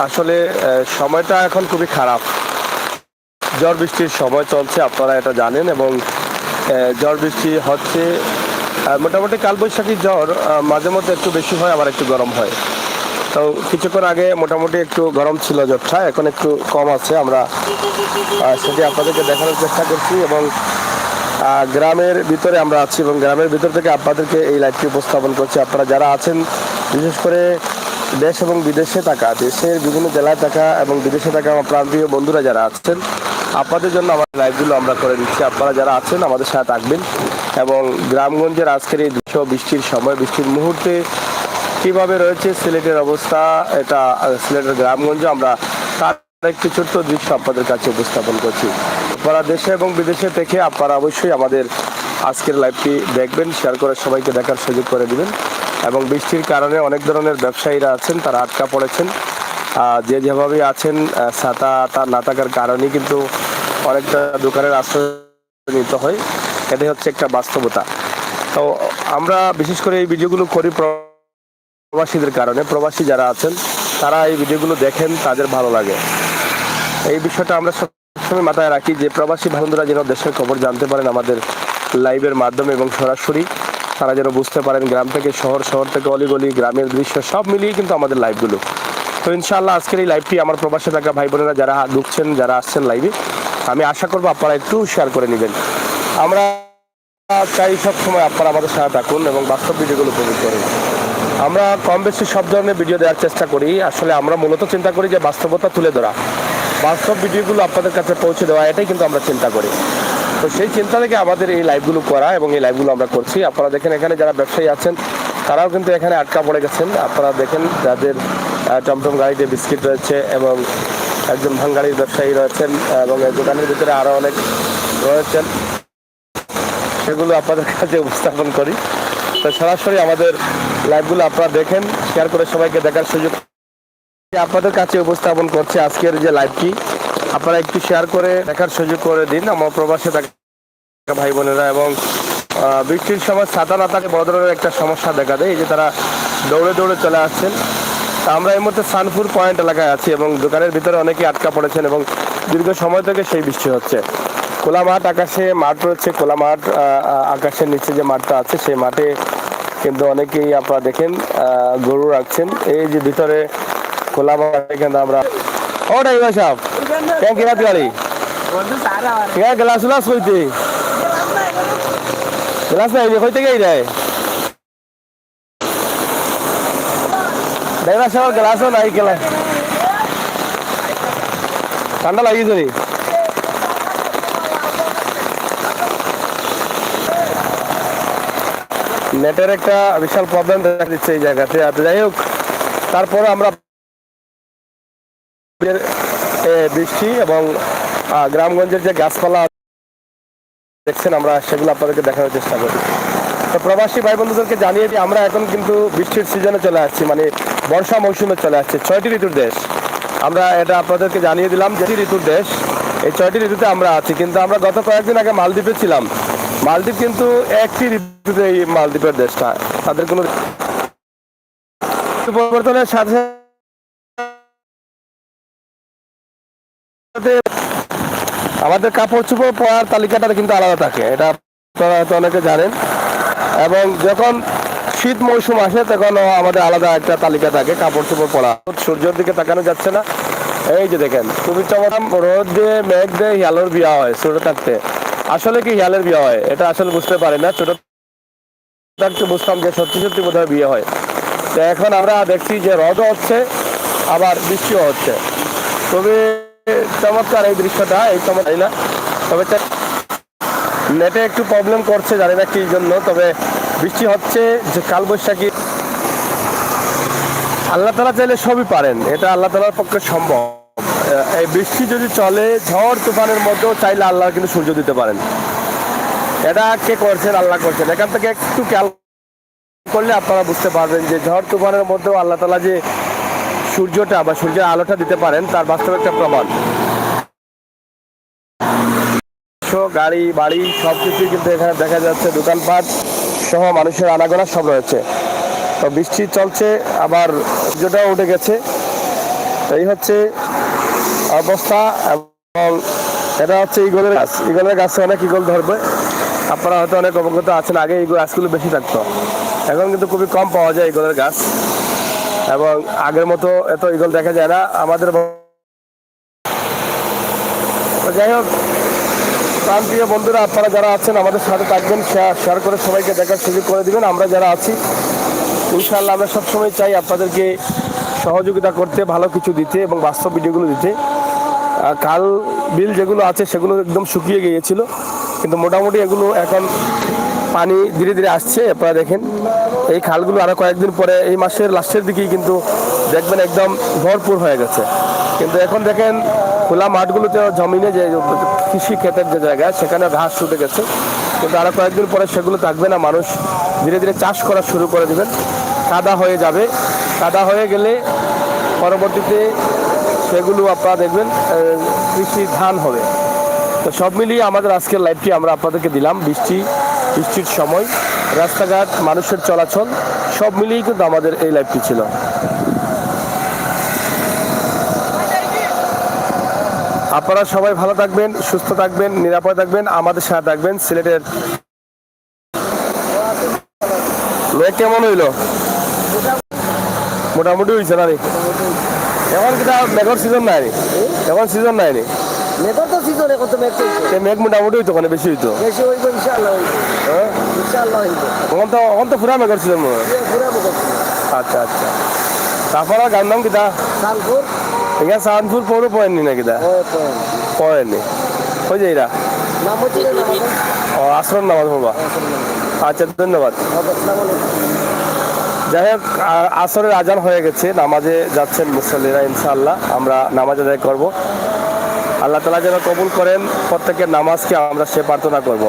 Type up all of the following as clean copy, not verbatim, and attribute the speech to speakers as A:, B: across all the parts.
A: আসলে সময়টা এখন খুবই খারাপ। ঝড় বৃষ্টির সময় চলছে, আপনারা এটা জানেন। এবং ঝড় বৃষ্টি হচ্ছে, মোটামুটি কালবৈশাখী ঝড় মাঝে মধ্যে একটু বেশি হয়, আবার একটু গরম হয়। তো কিছুক্ষণ আগে মোটামুটি একটু গরম ছিল ঝড়টা, এখন একটু কম আছে। আমরা সেটি আপনাদেরকে দেখানোর চেষ্টা করছি। এবং গ্রামের ভিতরে আমরা আছি এবং গ্রামের ভিতর থেকে আপনাদেরকে এই লাইভটি উপস্থাপন করছি। আপনারা যারা আছেন, বিশেষ করে দেশ এবং বিদেশে থাকা, দেশের বিভিন্ন জেলায় থাকা এবং বিদেশে থাকা আমার প্রান্তীয় বন্ধুরা যারা আছেন, আপনাদের জন্য আমার লাইভগুলো আমরা করে দিচ্ছি। আপনারা যারা আছেন আমাদের সাথে থাকবেন এবং গ্রামগঞ্জের আজকের এই দৃশ্য, বৃষ্টির সময়, বৃষ্টির মুহূর্তে কিভাবে রয়েছে সিলেটের অবস্থা, এটা সিলেটের গ্রামগঞ্জে আমরা তার একটি ছোট্ট দৃশ্য আপনাদের কাছে উপস্থাপন করছি। আপনারা দেশে এবং বিদেশে থেকে আপনারা অবশ্যই আমাদের আজকের লাইভটি দেখবেন, শেয়ার করে সবাইকে দেখার সুযোগ করে দিবেন। এবং বৃষ্টির কারণে অনেক ধরনের ব্যবসায়ীরা আছেন, তারা আটকা পড়েছেন। যে যেভাবে আছেন, ছাতা না থাকার কারণেই কিন্তু অনেকটা দোকানের আশ্রয় নিতে হয়। এটাই হচ্ছে একটা বাস্তবতা। তো আমরা বিশেষ করে এই ভিডিওগুলো করি প্রবাসীদের কারণে। প্রবাসী যারা আছেন তারা এই ভিডিওগুলো দেখেন, তাদের ভালো লাগে। এই বিষয়টা আমরা সবসময় মাথায় রাখি যে প্রবাসী বন্ধুরা যেন দেশের খবর জানতে পারেন আমাদের লাইভের মাধ্যমে এবং সরাসরি তারা যেন বুঝতে পারেন গ্রাম থেকে শহর, শহর থেকে অলিগলি, গ্রামের দৃশ্য সব মিলিয়ে কিন্তু আমাদের লাইভগুলো। তো ইনশাআল্লাহ আজকের এই লাইভটি আমার প্রবাসে থাকা ভাই বোনেরা যারা ঢুকছেন, যারা আসছেন লাইভে, আমি আশা করবো আপনারা একটু শেয়ার করে নেবেন। আমরা চাই সবসময় আপনারা আমাদের সাথে থাকুন এবং বাস্তব ভিডিওগুলো উপভোগ করুন। আমরা কম বেশি সব ধরনের ভিডিও দেওয়ার চেষ্টা করি। আসলে আমরা মূলত চিন্তা করি যে বাস্তবতা তুলে ধরা, বাস্তব ভিডিওগুলো আপনাদের কাছে পৌঁছে দেওয়া, এটাই কিন্তু আমরা চিন্তা করি। তো সেই চিন্তা থেকে আমাদের এই লাইভগুলো করা এবং এই লাইভগুলো আমরা করছি। আপনারা দেখেন এখানে যারা ব্যবসায়ী আছেন তারাও কিন্তু এখানে আটকা পড়ে গেছেন। আপনারা দেখেন যাদের টমটম গাড়িতে বিস্কিট রয়েছে এবং একজন ভাঙ্গাড়ির ব্যবসায়ী রয়েছেন এবং এই দোকানের ভিতরে আরও অনেক রয়েছেন, সেগুলো আপনাদের কাছে উপস্থাপন করি। তো সরাসরি আমাদের লাইভগুলো আপনারা দেখেন, শেয়ার করে সবাইকে দেখার সুযোগ আপনাদের কাছে উপস্থাপন করছে আজকের যে লাইভটি। আপনারা একটু শেয়ার করে দেখার সুযোগ করে দিন আমার প্রবাসে থাকা ভাই বোনেরা। এবং বৃষ্টির সময় ছাতা না থাকে বড় ধরনের একটা সমস্যা দেখা দেয়, এই যে তারা দৌড়ে দৌড়ে চলে আসছেন। আমরা এই মুহূর্তে সানপুর পয়েন্ট এলাকায় আছি এবং দোকানের ভিতরে অনেকেই আটকা পড়েছেন এবং দীর্ঘ সময় থেকে সেই বৃষ্টি হচ্ছে। খোলা মাঠ, আকাশে মাঠ রয়েছে, খোলা মাঠ, আকাশের নিচে যে মাঠটা আছে সেই মাঠে কিন্তু অনেকেই আপনারা দেখেন গরু রাখছেন। এই যে ভিতরে খোলা মাঠ, এখানে আমরা ও ড্রাইভার সাহেব কেন কি রাত গাড়ি গ্লাস উলাস কইতে গ্লাস নাই কইতে গেই রে ড্রাইভার সাহেব, গ্লাসও নাই, গেলা ঠান্ডা লাগিয়েছে নি। নেটের একটা বিশাল প্রবলেম দেখা দিচ্ছে এই জায়গাতে। যাই হোক, তারপরে আমরা বৃষ্টি এবং গ্রামগঞ্জের যে গাছপালা দেখছেন আমরা সেগুলো আপনাদেরকে দেখানোর চেষ্টা করি। তো প্রবাসী ভাই বন্ধুদেরকে জানিয়ে দিই, আমরা এখন কিন্তু বৃষ্টির সিজনে চলে আসছি, মানে বর্ষা মৌসুমে চলে আসছে। 6টি ঋতুর দেশ, আমরা এটা আপনাদেরকে জানিয়ে দিলাম যে ঋতুর দেশ, এই 6টি ঋতুতে আমরা আছি। কিন্তু আমরা গত কয়েকদিন আগে মালদ্বীপে ছিলাম। মালদ্বীপ কিন্তু একটি ঋতুতে, এই মালদ্বীপের দেশটা, তাদের কোনো পরিবর্তনের সাথে আমাদের কাপড় চোপড় পরার তালিকাটা কিন্তু আলাদা থাকে, এটা আপনারা হয়তো অনেকে জানেন। এবং যখন শীত মৌসুম আসে তখন আমাদের আলাদা একটা তালিকা থাকে কাপড় চোপড় পরা। সূর্যের দিকে তাকানো যাচ্ছে না, এই যে দেখেন খুবই চমৎকার রোদ দিয়ে মেঘ দিয়ে হিয়ালের বিয়া হয় ছোট থাকতে। আসলে কি হিয়ালের বিয়ে হয় এটা আসলে বুঝতে পারি না, ছোট থাকতে বুঝতাম যে সত্যি সত্যি বোধহয় বিয়ে হয়। তো এখন আমরা দেখছি যে রোদও হচ্ছে আবার বৃষ্টিও হচ্ছে। তবে চমৎকার এই দৃশ্যটা, এই চমৎকার না, তবে নেটে একটু প্রবলেম করছে, জানি না কি জন্য। তবে বৃষ্টি হচ্ছে, যে কালবৈশাখী, আল্লাহ তাআলা চাইলে সবই পারেন, এটা আল্লাহ তাআলার পক্ষে সম্ভব। এই বৃষ্টি যদি চলে, ঝড় তুফানের মধ্যেও চাইলে আল্লাহ কিন্তু সূর্য দিতে পারেন। এটা কে করছেন? আল্লাহ করছেন। এখান থেকে একটু খেয়াল করলে আপনারা বুঝতে পারবেন যে ঝড় তুফানের মধ্যেও আল্লাহ তাআলা যে সূর্যটা বা সূর্যের আলোটা দিতে পারেন তার বাস্তব একটা প্রমাণ। গাড়ি বাড়ি সবকিছুই কিন্তু এখানে দেখা যাচ্ছে, দোকানপাট সহ মানুষের আনাগোনা সব রয়েছে। তো বৃষ্টি চলছে, আবার সূর্যটাও উঠে গেছে। এই হচ্ছে অবস্থা। এবং এটা হচ্ছে ইগলের গাছ। ইগলের গাছে অনেক ইগল ধরবে, আপনারা হয়তো অনেক অবগত আছেন। আগে এই গাছগুলো বেশি থাকতো, এখন কিন্তু খুবই কম পাওয়া যায় ইগলের গাছ, এবং আগের মতো এত ইগল দেখা যায় না আমাদের। যাই হোক, প্রান্তীয় বন্ধুরা আপনারা যারা আছেন আমাদের সাথে থাকবেন, শেয়ার করে সবাইকে দেখার সুযোগ করে দিবেন। আমরা যারা আছি ইনশাআল্লাহ আমরা সবসময় চাই আপনাদেরকে সহযোগিতা করতে, ভালো কিছু দিতে এবং বাস্তব ভিডিওগুলো দিতে। খাল বিল যেগুলো আছে সেগুলো একদম শুকিয়ে গিয়েছিল, কিন্তু মোটামুটি এগুলো এখন পানি ধীরে ধীরে আসছে। আপনারা দেখেন এই খালগুলো আরও কয়েকদিন পরে, এই মাসের লাস্টের দিকেই কিন্তু দেখবেন একদম ভরপুর হয়ে গেছে। কিন্তু এখন দেখেন খোলা মাঠগুলোতে, জমিনে যে কৃষি ক্ষেতের যে জায়গা সেখানে ঘাস ছুটে গেছে, কিন্তু আরও কয়েকদিন পরে সেগুলো থাকবে না। মানুষ ধীরে ধীরে চাষ করা শুরু করে দেবেন, কাদা হয়ে যাবে। কাদা হয়ে গেলে পরবর্তীতে সেগুলো আপনারা দেখবেন কৃষি ধান হবে। তো সব মিলিয়ে আমাদের আজকের লাইভটি আমরা আপনাদেরকে দিলাম। বৃষ্টির সময় রাস্তাঘাট, মানুষের চলাচল সব মিলিয়েই কিন্তু আমাদের এই লাইভটি ছিল। আপনারা সবাই ভালো থাকবেন, সুস্থ থাকবেন, নিরাপদ থাকবেন, আমাদের সাথে থাকবেন। সিলেটের মেঘ কেমন হইল? মোটামুটি হয়েছে না রে? এখন কিনা মেঘর সিজন নাই রে, এখন সিজন নাই রে।
B: মেঘর তো সিজন, এখন তো মেঘ চলছে।
A: মেঘ মোটামুটি হইতো, ওখানে বেশি হইতো।
B: বেশি হইব ইনশাআল্লাহ, হইব ইনশাআল্লাহ হইব।
A: এখন তো পুরা মেঘর সিজন মনে হয়।
B: পুরা মেঘর।
A: আচ্ছা আচ্ছা। তারপরে গান নাম কিতা?
B: সালপুর।
A: এখানে সাহানপুর পৌরে পয়েননি না কিতা? পয়েননি ওই যে এরা
B: নাম হচ্ছে
A: ও আসরের নামাজ পড়বা। আচ্ছা, ধন্যবাদ। যাই হোক, আসরের আজান হয়ে গেছে, নামাজে যাচ্ছেন মুসল্লিরা। ইনশাআল্লাহ আমরা নামাজ আদায় করব। আল্লাহ তাআলা যেন কবুল করেন প্রত্যেকের নামাজকে, আমরা সে প্রার্থনা করব।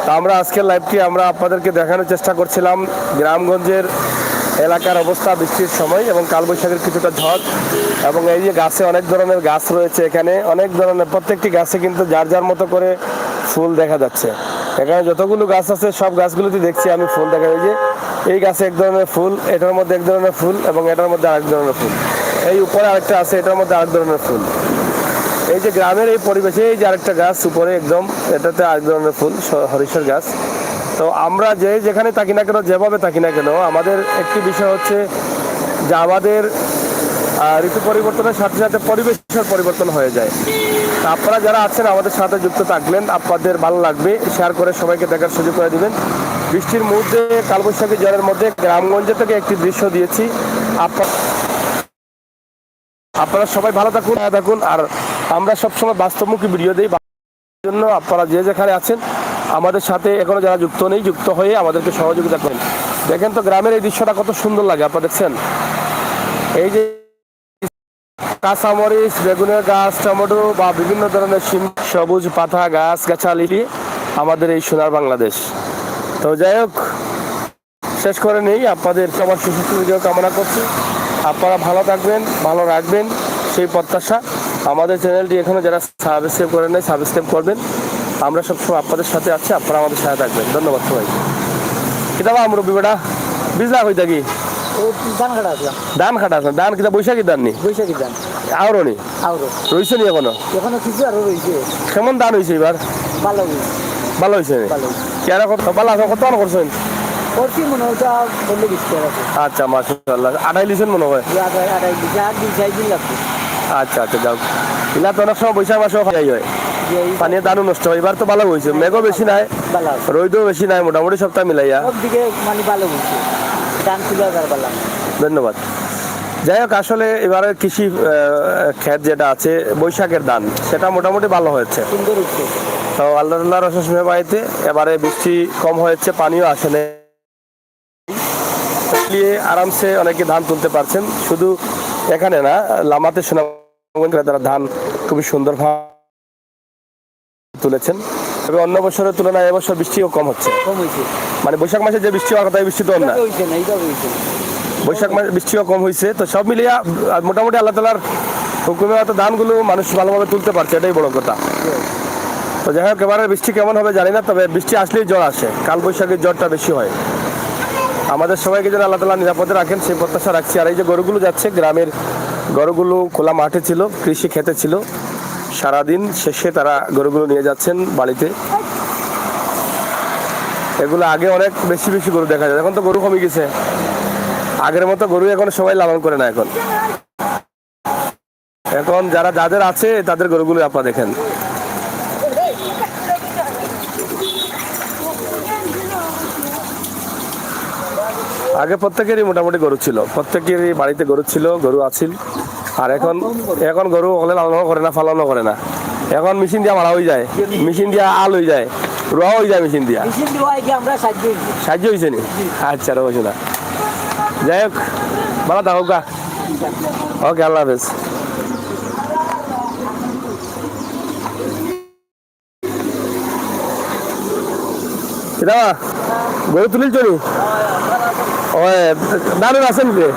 A: তা আমরা আজকের লাইভটি আমরা আপনাদেরকে দেখানোর চেষ্টা করছিলাম গ্রামগঞ্জের এলাকার অবস্থা বৃষ্টির সময় এবং কালবৈশাখীর কিছুটা ঝড়। এবং এই যে গাছে অনেক ধরনের গাছ রয়েছে, এখানে অনেক ধরনের, প্রত্যেকটি গাছে কিন্তু যার যার মতো করে ফুল দেখা যাচ্ছে। এখানে যতগুলো গাছ আছে সব গাছগুলোতে দেখছি আমি ফুল দেখা যায়। যে এই গাছে এক ধরনের ফুল, এটার মধ্যে এক ধরনের ফুল, এবং এটার মধ্যে আরেক ধরনের ফুল। এই উপরে আরেকটা আছে, এটার মধ্যে আরেক ধরনের ফুল। এই যে গ্রামের এই পরিবেশে এই যে আরেকটা গাছ উপরে একদম, এটাতে আরেক ধরনের ফুল, হরিষের গাছ। তো আমরা যেখানে থাকি না কেন, যেভাবে থাকি না কেন, আমাদের একটি বিষয় হচ্ছে যে আমাদের ঋতু পরিবর্তনের সাথে সাথে পরিবেশের পরিবর্তন হয়ে যায়। আপনারা যারা আছেন আমাদের সাথে যুক্ত থাকলেন, আপনাদের ভালো লাগবে, শেয়ার করে সবাইকে দেখার সুযোগ করে দিবেন। বৃষ্টির মধ্যে, কালবৈশাখী ঝড়ের মধ্যে গ্রামগঞ্জে থেকে একটি দৃশ্য দিয়েছি। আপনারা সবাই ভালো থাকুন। আর আমরা সবসময় বাস্তবমুখী ভিডিও দিই জন্য আপনারা যে যেখানে আছেন আমাদের সাথে এখনো যারা যুক্ত নেই, যুক্ত হয়ে আমাদেরকে সহযোগিতা করেন। দেখেন তো গ্রামের এই দৃশ্যটা কত সুন্দর লাগে, আপনারা দেখছেন। এই যে কাঁচামরিচ, বেগুনের গাছ, টমেটো বা বিভিন্ন ধরনের সবুজ পাতা গাছ গাছালি আমাদের এই সোনার বাংলাদেশ। তো যাই হোক, শেষ করে নেই, আপনাদের সবার সুস্বাস্থ্য কামনা করছি। আপনারা ভালো থাকবেন, ভালো রাখবেন সেই প্রত্যাশা। আমাদের চ্যানেলটি এখনো যারা সাবস্ক্রাইব করেন নাই, সাবস্ক্রাইব করবেন। আমরা সবসময় আপনাদের সাথে আছি, আপনারা আমাদের সাথে থাকবেন। ধন্যবাদ সবাই। কিতাবা মুরব্বী বেটা বিজলা হয়ে থাকি ধান কাটা আছে। ধান কিতা বৈশাখী ধান নি?
B: বৈশাখী ধান
A: আরো নি রয়েছে নি এখনো?
B: এখনো কিছু আরো রয়েছে।
A: কেমন ধান হয়েছে এবার?
B: ভালো হয়েছে।
A: ভালো হয়েছে নি? কেন কত ভালো আছে? কত করছেন?
B: করছি মনে হচ্ছে বললে বিস্তার আছে।
A: আচ্ছা, মাশাআল্লাহ। আড়াই লিছেন মনে হয়?
B: আড়াই দিন আর 2-4 দিন লাগবে।
A: আচ্ছা আচ্ছা, যাও। এলা তো অনেক সময় বৈশাখ মাসেও খাই হয়, পানি দানও নষ্ট হয়। এবার তো ভালো হয়েছে, মেঘও বেশি নাই, রোদও বেশি নাই, মোটামুটি সপ্তাহ মিলাইয়া
B: সবদিকে মানে ভালো হয়েছে। ধান তুলে ভালো। ধন্যবাদ।
A: যাই হোক, আসলে এবারে কৃষি ক্ষেত যেটা আছে বৈশাখের ধান, সেটা মোটামুটি ভালো হয়েছে।
B: সুন্দর হচ্ছে।
A: তো আল্লাহর অশেষ মেহেরবানিতে এবারে বৃষ্টি কম হয়েছে, পানিও আসে না, আরামসে অনেকে ধান তুলতে পারছেন। শুধু এখানে না, লামাতে সুনামগঞ্জে তারা ধান খুবই সুন্দর তুলেছেন। তবে অন্য বছরের তুলনায় এবছর বৃষ্টিও কম হচ্ছে। মানে বৈশাখ মাসে যে বৃষ্টি হওয়ার কথা, বৃষ্টি তো না, বৈশাখ মাসে বৃষ্টিও কম হয়েছে। তো সব মিলিয়ে মোটামুটি আল্লাহ তাআলার হুকুমে হয়তো ধানগুলো মানুষ ভালোভাবে তুলতে পারছে, এটাই বড় কথা। তো যাই হোক, এবারে বৃষ্টি কেমন হবে জানি না, তবে বৃষ্টি আসলেই জ্বর আসে, কাল বৈশাখীর জ্বরটা বেশি হয়। আমাদের সবাইকে যেন আল্লাহ তাআলা নিরাপদে রাখেন সেই প্রত্যাশা রাখছি। আর এই যে গরুগুলো যাচ্ছে গ্রামের গরুগুলো খোলা মাঠে ছিল, কৃষি খেতে ছিল। সারাদিন শেষে তারা গরুগুলো নিয়ে যাচ্ছেন বাড়িতে। এগুলো আগে অনেক বেশি বেশি গরু দেখা যায়, এখন তো গরু কমে গেছে। আগের মতো গরু এখন সবাই লালন করে না। এখন এখন যাদের আছে তাদের গরুগুলো আপনারা দেখেন। আগে প্রত্যেকেরই মোটামুটি গরু ছিল, প্রত্যেকেরই বাড়িতে গরু ছিল, গরু আছিল। আর এখন এখন গরু হলে লালন করে না, পালনও করে না। এখন মেশিন দিয়া মারা হয়ে যায়, মেশিন দিয়া আল হয়ে যায়, রোয়া হয়ে যায় মেশিন দিয়া।
B: মেশিন দেওয়া কি আমরা সাহায্য
A: সাহায্য হয়েছে নি? আচ্ছা রয়েছে না। যাই হোক, ভালো থাকুক গা। ওকে, আল্লাহ হাফেজ। কিনা গরু তুলিল চলি? ও দারুণ আছেন রে,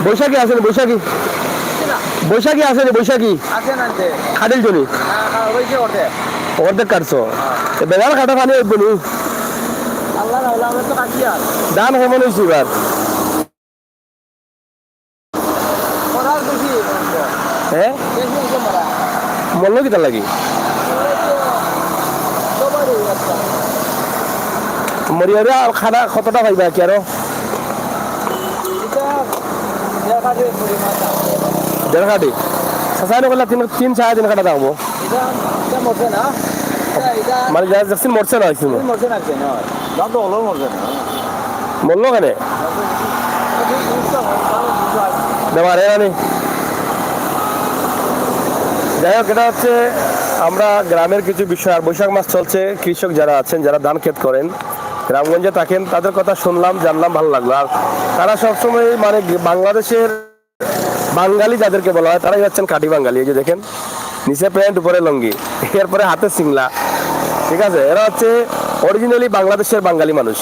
A: বৈশাখী আছেন? বৈশাখী বৈশাখী আছেন? বৈশাখী খাটিল চলি অর্ধেক কাটছো? বেগার কাটা পানি উঠবো নি? দান কেমন হয়েছে এবার? হ্যাঁ, মূল্য কিতা লাগি? মরিয়ারে খানা কতটা পাইবা কি আরো? 1.5 কাটি সাসাইনে বললা 3-3.5 কাটা থাকবো। মানে যাচ্ছেন মরছে না হয়েছিল? মরলো কেন দেওয়ার এরানি? যাই হোক, এটা হচ্ছে আমরা গ্রামের কিছু বিষয়। আর বৈশাখ মাস চলছে, কৃষক যারা আছেন, যারা ধান ক্ষেত করেন, গ্রামগঞ্জে থাকেন, তাদের কথা শুনলাম, জানলাম, ভালো লাগলো। আর তারা সবসময় মানে বাংলাদেশের বাঙালি যাদেরকে বলা হয়, তারাই হচ্ছেন কাঠি বাঙালি। এই যে দেখেন, নিচে প্যান্ট উপরে লঙ্গি, এরপরে হাতে সিংলা, ঠিক আছে? এরা হচ্ছে অরিজিনালি বাংলাদেশের বাঙালি মানুষ।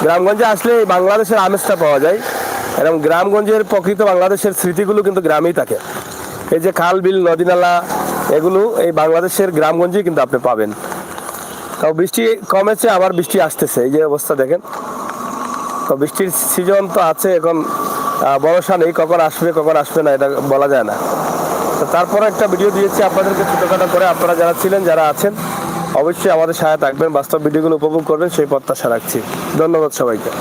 A: গ্রামগঞ্জে আসলে এই বাংলাদেশের আমেজটা পাওয়া যায়, এবং গ্রামগঞ্জের প্রকৃত বাংলাদেশের স্মৃতিগুলো কিন্তু গ্রামেই থাকে। এই যে খাল, বিল, নদী, নালা, এগুলো এই বাংলাদেশের গ্রামগঞ্জেই কিন্তু আপনি পাবেন। তাও বৃষ্টি কমেছে, আবার বৃষ্টি আসতেছে। এই যে অবস্থা দেখেন, তো বৃষ্টির সিজন তো আছে, এখন ভরসা নেই, কখন আসবে না এটা বলা যায় না। তো তারপরে একটা ভিডিও দিয়েছি আপনাদেরকে ছোটোখাটো করে। আপনারা যারা ছিলেন, যারা আছেন, অবশ্যই আমাদের সাথে থাকবেন, বাস্তব ভিডিওগুলো উপভোগ করবেন, সেই প্রত্যাশা রাখছি। ধন্যবাদ সবাইকে।